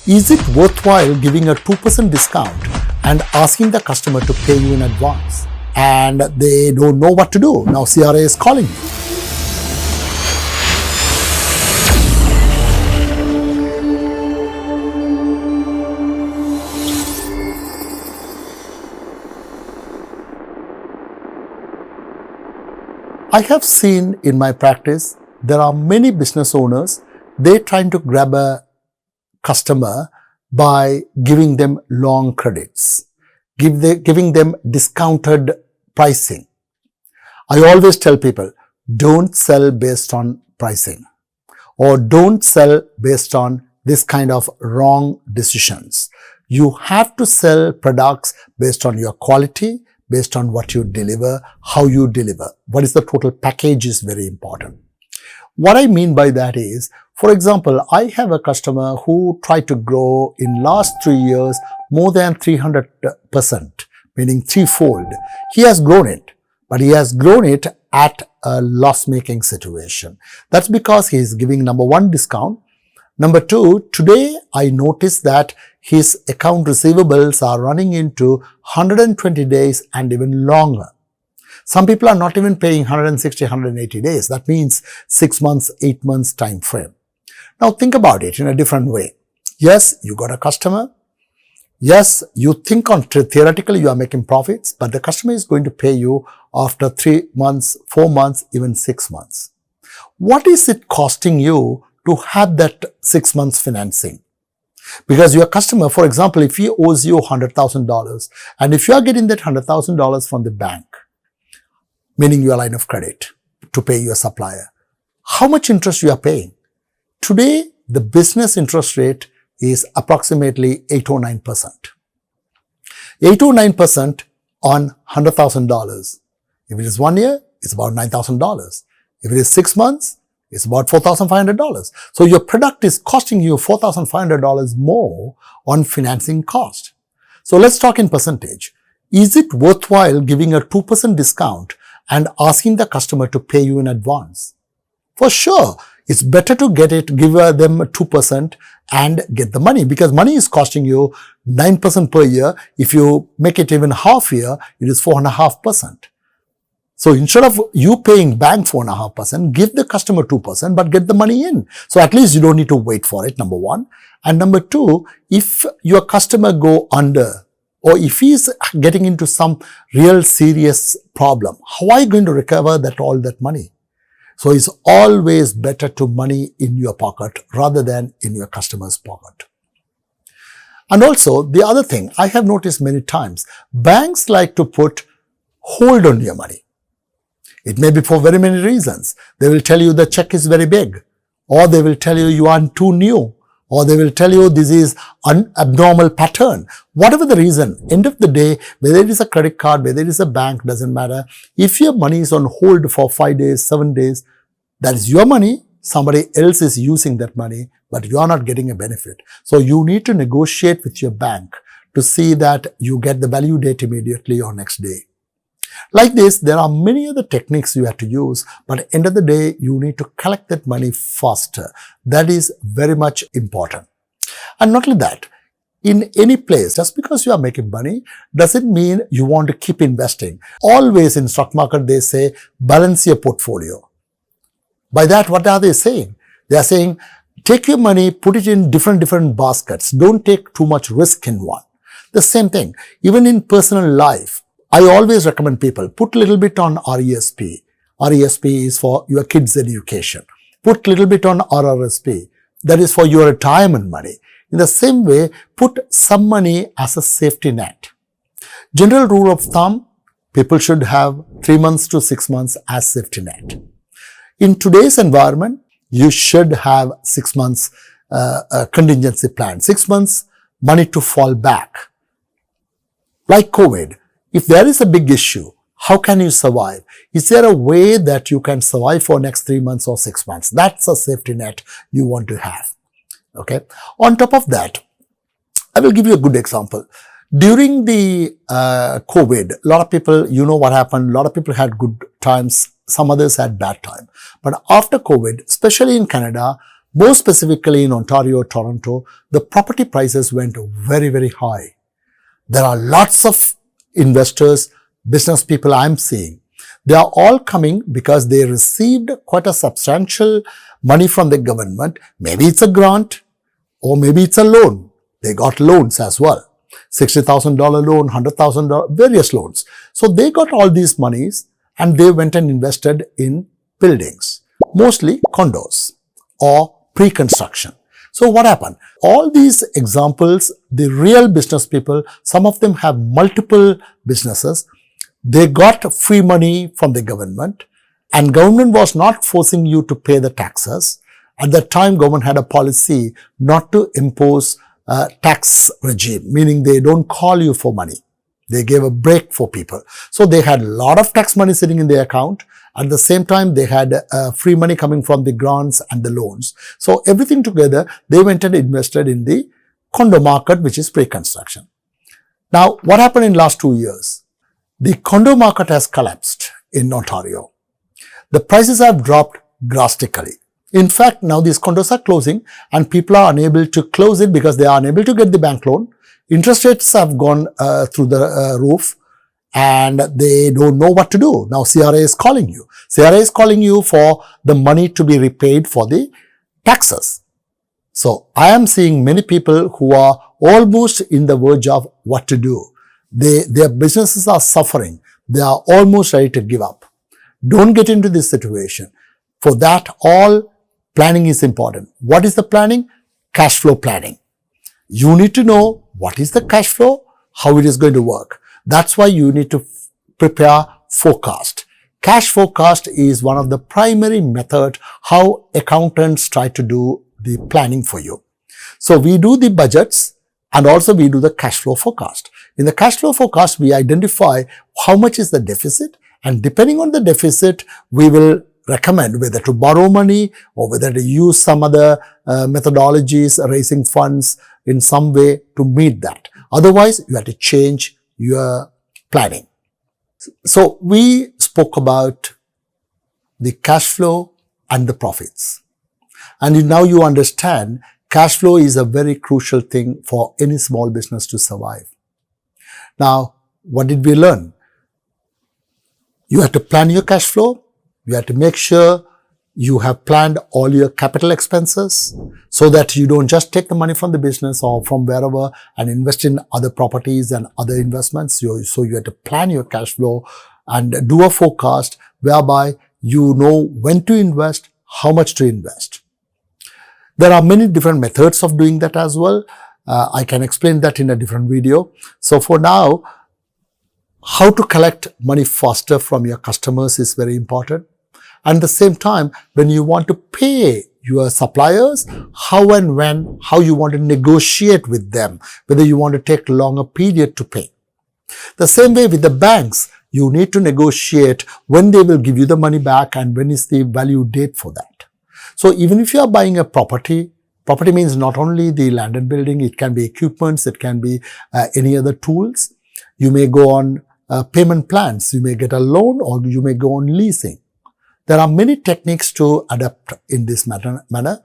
Is it worthwhile giving a 2% discount and asking the customer to pay you in advance? And they don't know what to do. Now CRA is calling you. I have seen in my practice, there are many business owners, they're trying to grab a customer by giving them long credits, giving them discounted pricing. I always tell people, don't sell based on pricing, or don't sell based on this kind of wrong decisions. You have to sell products based on your quality, based on what you deliver, how you deliver. What is the total package is very important. What I mean by that is, for example, I have a customer who tried to grow in last 3 years more than 300%, meaning threefold. He has grown it, but he has grown it at a loss-making situation. That's because he is giving number one, discount. Number two, today I noticed that his account receivables are running into 120 days and even longer. Some people are not even paying 160, 180 days. That means 6 months, 8 months time frame. Now think about it in a different way. Yes, you got a customer. Yes, you think on theoretically you are making profits, but the customer is going to pay you after 3 months, 4 months, even 6 months. What is it costing you to have that 6 months financing? Because your customer, for example, if he owes you $100,000 and if you are getting that $100,000 from the bank, meaning your line of credit to pay your supplier, how much interest you are paying? Today, the business interest rate is approximately 8 or 9%. 8 or 9% on $100,000. If it is 1 year, it's about $9,000. If it is 6 months, it's about $4,500. So your product is costing you $4,500 more on financing cost. So let's talk in percentage. Is it worthwhile giving a 2% discount and asking the customer to pay you in advance? For sure, it's better to give them 2% and get the money, because money is costing you 9% per year. If you make it even half year, it is 4.5%. So instead of you paying bank 4.5%, give the customer 2%, but get the money in. So at least you don't need to wait for it, number one. And number two, if your customer go under, or if he's getting into some real serious problem, how are you going to recover all that money? So it's always better to money in your pocket rather than in your customer's pocket. And also the other thing I have noticed many times, banks like to put hold on your money. It may be for very many reasons. They will tell you the check is very big, or they will tell you you are too new, or they will tell you this is an abnormal pattern. Whatever the reason, end of the day, whether it is a credit card, whether it is a bank, doesn't matter. If your money is on hold for 5 days, 7 days, that is your money. Somebody else is using that money, but you are not getting a benefit. So you need to negotiate with your bank to see that you get the value date immediately or next day. Like this, there are many other techniques you have to use, but at the end of the day, you need to collect that money faster. That is very much important. And not only that, in any place, just because you are making money, doesn't mean you want to keep investing. Always in stock market, they say, balance your portfolio. By that, what are they saying? They are saying, take your money, put it in different baskets. Don't take too much risk in one. The same thing, even in personal life, I always recommend people, put a little bit on RESP. RESP is for your kids' education. Put a little bit on RRSP. That is for your retirement money. In the same way, put some money as a safety net. General rule of thumb, people should have 3 months to 6 months as safety net. In today's environment, you should have 6 months contingency plan. 6 months money to fall back. Like COVID. If there is a big issue, how can you survive? Is there a way that you can survive for next 3 months or 6 months? That's a safety net you want to have. Okay. On top of that, I will give you a good example. During the COVID, a lot of people, you know what happened, a lot of people had good times, some others had bad time. But after COVID, especially in Canada, More specifically in Ontario, Toronto, the property prices went very, very high. There are lots of investors, business people I'm seeing. They are all coming because they received quite a substantial money from the government. Maybe it's a grant or maybe it's a loan. They got loans as well. $60,000 loan, $100,000, various loans. So they got all these monies and they went and invested in buildings, mostly condos or pre-construction. So what happened? All these examples, the real business people, some of them have multiple businesses. They got free money from the government and government was not forcing you to pay the taxes. At that time, government had a policy not to impose a tax regime, meaning they don't call you for money. They gave a break for people. So they had a lot of tax money sitting in their account. At the same time, they had free money coming from the grants and the loans. So everything together, they went and invested in the condo market, which is pre-construction. Now, what happened in last 2 years? The condo market has collapsed in Ontario. The prices have dropped drastically. In fact, now these condos are closing and people are unable to close it because they are unable to get the bank loan. Interest rates have gone through the roof and they don't know what to do. Now CRA is calling you. CRA is calling you for the money to be repaid for the taxes. So I am seeing many people who are almost in the verge of what to do. Their businesses are suffering. They are almost ready to give up. Don't get into this situation. For that, all planning is important. What is the planning? Cash flow planning. You need to know what is the cash flow, how it is going to work. That's why you need to prepare forecast. Cash forecast is one of the primary methods how accountants try to do the planning for you. So we do the budgets and also we do the cash flow forecast. In the cash flow forecast, we identify how much is the deficit, and depending on the deficit, we will recommend whether to borrow money or whether to use some other methodologies, raising funds in some way to meet that. Otherwise, you have to change your planning. So we spoke about the cash flow and the profits. And now you understand cash flow is a very crucial thing for any small business to survive. Now, what did we learn? You have to plan your cash flow. You have to make sure you have planned all your capital expenses so that you don't just take the money from the business or from wherever and invest in other properties and other investments. So you have to plan your cash flow and do a forecast whereby you know when to invest, how much to invest. There are many different methods of doing that as well. I can explain that in a different video. So for now, how to collect money faster from your customers is very important. And at the same time, when you want to pay your suppliers, how and when, how you want to negotiate with them, whether you want to take longer period to pay. The same way with the banks, you need to negotiate when they will give you the money back and when is the value date for that. So even if you are buying a property means not only the land and building, it can be equipments, it can be any other tools. You may go on payment plans, you may get a loan or you may go on leasing. There are many techniques to adapt in this manner.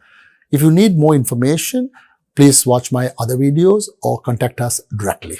If you need more information, please watch my other videos or contact us directly.